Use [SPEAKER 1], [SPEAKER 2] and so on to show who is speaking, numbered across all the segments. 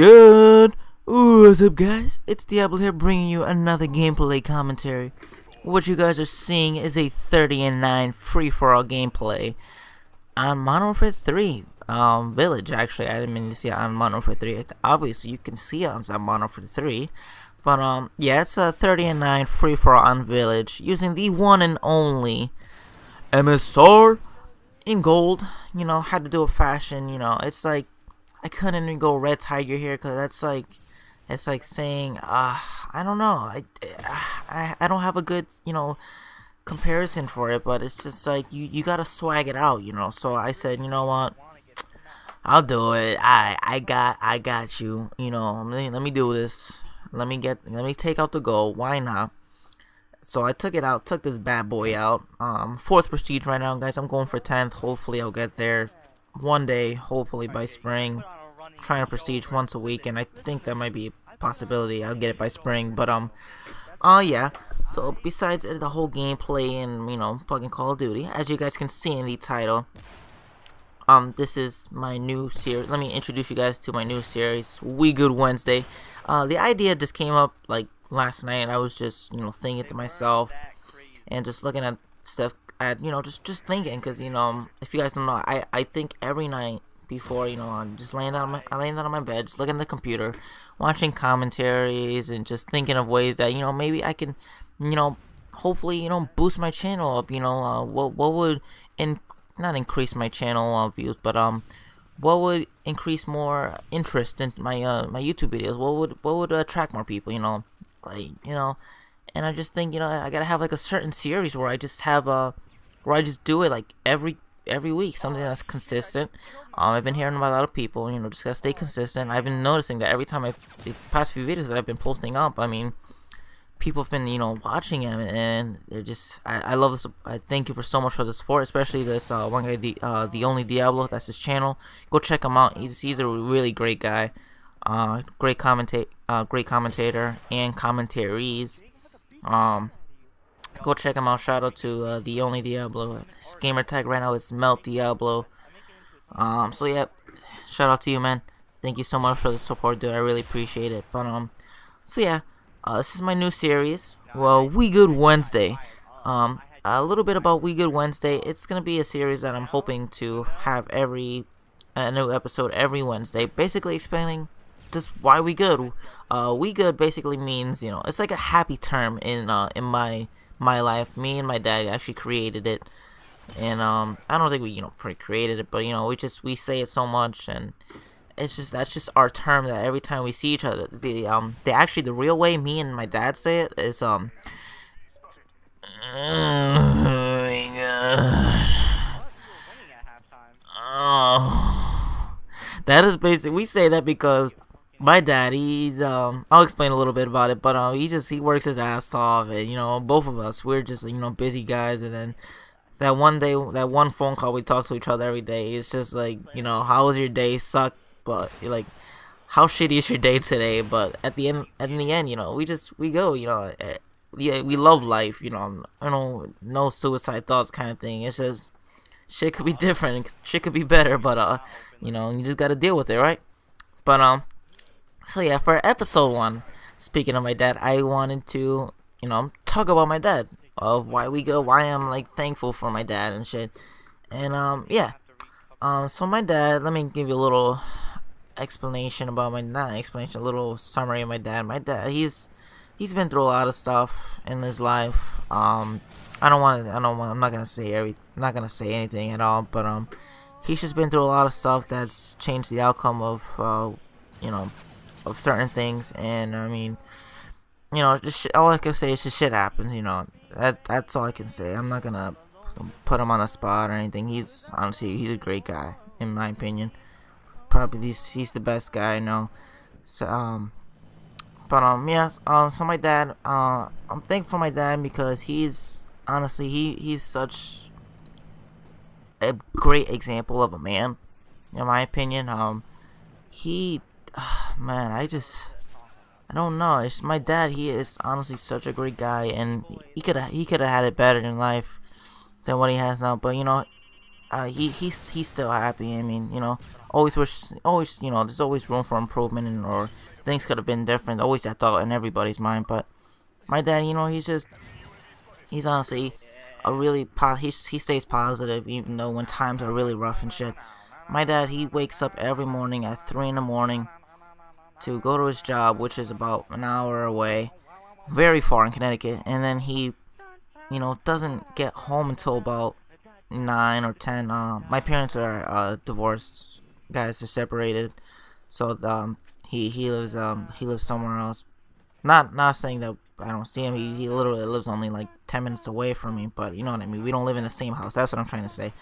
[SPEAKER 1] Good. What's up, guys? It's Diablo here, bringing you another gameplay commentary. What you guys are seeing is a 30-9 free-for-all gameplay on Modern Warfare 3 Village. Actually, I didn't mean to see it on Modern Warfare 3. Obviously, you can see it on Modern Warfare 3. But yeah, it's a 30-9 free-for-all on Village using the one and only MSR in gold. You know, had to do a fashion. You know, it's like I couldn't even go Red Tiger here because that's like, it's like saying, I don't know, I don't have a good, comparison for it, but it's just like, you gotta swag it out, so I said, you know what, I'll do it, I got you, let me do this, let me take out the goal, why not? So I took this bad boy out, 4th prestige right now, guys. I'm going for 10th, hopefully I'll get there one day, hopefully by spring. Trying to prestige once a week, and I think that might be a possibility. I'll get it by spring, but yeah. So besides the whole gameplay and fucking Call of Duty, as you guys can see in the title, this is my new series. Let me introduce you guys to my new series, We Good Wednesday. The idea just came up like last night, and I was just thinking to myself and just looking at stuff. Just thinking, because if you guys don't know, I think every night before, I'm just laying down on my bed, just looking at the computer, watching commentaries, and just thinking of ways that maybe I can, hopefully boost my channel up. What would not increase my channel views, but what would increase more interest in my my YouTube videos? What would attract more people? And I just think I gotta have like a certain series where I just have where I just do it like every week, something that's consistent. I've been hearing about a lot of people, just gotta stay consistent. I've been noticing that every time these past few videos that I've been posting up, I mean, people have been, watching them, and they're just, I love this. I thank you for so much for the support, especially this one guy, the only Diablo. That's his channel. Go check him out. He's a really great guy. Great commentator and commentaries. Go check him out. Shout out to the only Diablo. His gamer tag right now is Melt Diablo. So yeah, shout out to you, man. Thank you so much for the support, dude. I really appreciate it. But so yeah, this is my new series. Well, We Good Wednesday. A little bit about We Good Wednesday. It's gonna be a series that I'm hoping to have a new episode every Wednesday, basically explaining just why we good. We good basically means it's like a happy term in my life. Me and my dad actually created it, and I don't think we created it, but we say it so much, and that's just our term that every time we see each other, the real way me and my dad say it is oh my god, oh, that is basically, we say that because my dad, he's I'll explain a little bit about it, but he works his ass off, and both of us, we're just busy guys, and then that one phone call, we talk to each other every day. It's just like, how was your day? Suck, but you're like, how shitty is your day today? But at the end, we go, yeah, we love life, I don't, no suicide thoughts kind of thing. It's just shit could be different, shit could be better, but you just gotta deal with it, right? But so yeah, for episode 1, speaking of my dad, I wanted to, talk about my dad, of why we go, why I'm like thankful for my dad and shit. And yeah. So my dad, let me give you a little explanation about a little summary of my dad. My dad, he's been through a lot of stuff in his life. I'm not gonna say anything at all, but he's just been through a lot of stuff that's changed the outcome of of certain things, and I mean, just all I can say is just shit happens, that's all I can say. I'm not gonna put him on a spot or anything. He's a great guy, in my opinion. Probably he's the best guy I know. So yeah, so my dad, I'm thankful for my dad because he's such a great example of a man, in my opinion. Man, I don't know. It's my dad. He is honestly such a great guy, and he could have had it better in life than what he has now. But he's still happy. I mean, always wish, always, there's always room for improvement, and or things could have been different. Always that thought in everybody's mind. But my dad, he's honestly a really he stays positive even though when times are really rough and shit. My dad, he wakes up every morning at 3 in the morning to go to his job, which is about an hour away, very far in Connecticut, and then he doesn't get home until about 9 or 10. My parents are divorced, guys. Are separated, so he lives somewhere else. Not saying that I don't see him. He literally lives only like 10 minutes away from me, but you know what I mean. We don't live in the same house. That's what I'm trying to say.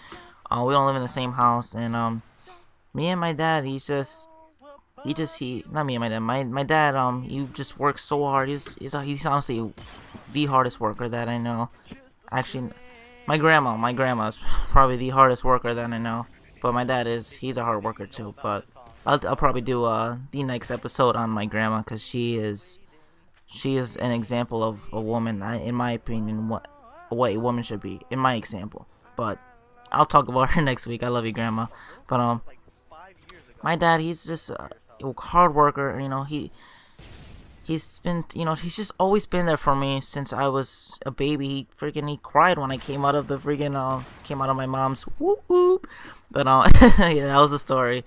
[SPEAKER 1] We don't live in the same house, and me and my dad, he not me and my dad. My dad, he just works so hard. He's honestly the hardest worker that I know. Actually, my grandma's probably the hardest worker that I know. But my dad he's a hard worker too. But I'll probably do the next episode on my grandma, because she is an example of a woman, in my opinion, what a woman should be, in my example. But I'll talk about her next week. I love you, grandma. But my dad, he's just a hard worker. He's just always been there for me since I was a baby. He cried when I came out of my mom's whoop whoop. But yeah, that was the story.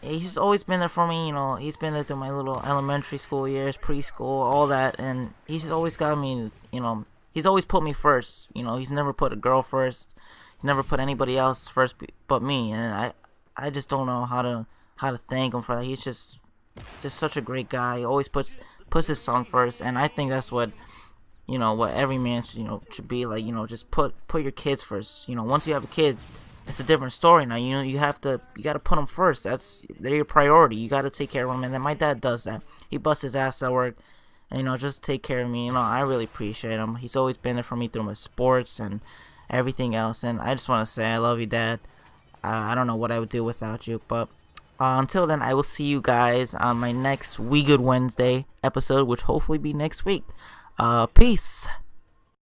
[SPEAKER 1] He's just always been there for me. He's been there through my little elementary school years, preschool, all that, and he's just always got me. He's always put me first. He's never put a girl first. He's never put anybody else first but me, and I just don't know how to thank him for that. He's just such a great guy. He always puts his son first, and I think that's what every man should be like. Just put your kids first. Once you have a kid, it's a different story now. You gotta put them first. They're your priority. You gotta take care of them, and then my dad does that. He busts his ass at work, and just take care of me. I really appreciate him. He's always been there for me through my sports and everything else, and I just want to say I love you, Dad. I don't know what I would do without you, but until then, I will see you guys on my next We Good Wednesday episode, which hopefully be next week. Peace.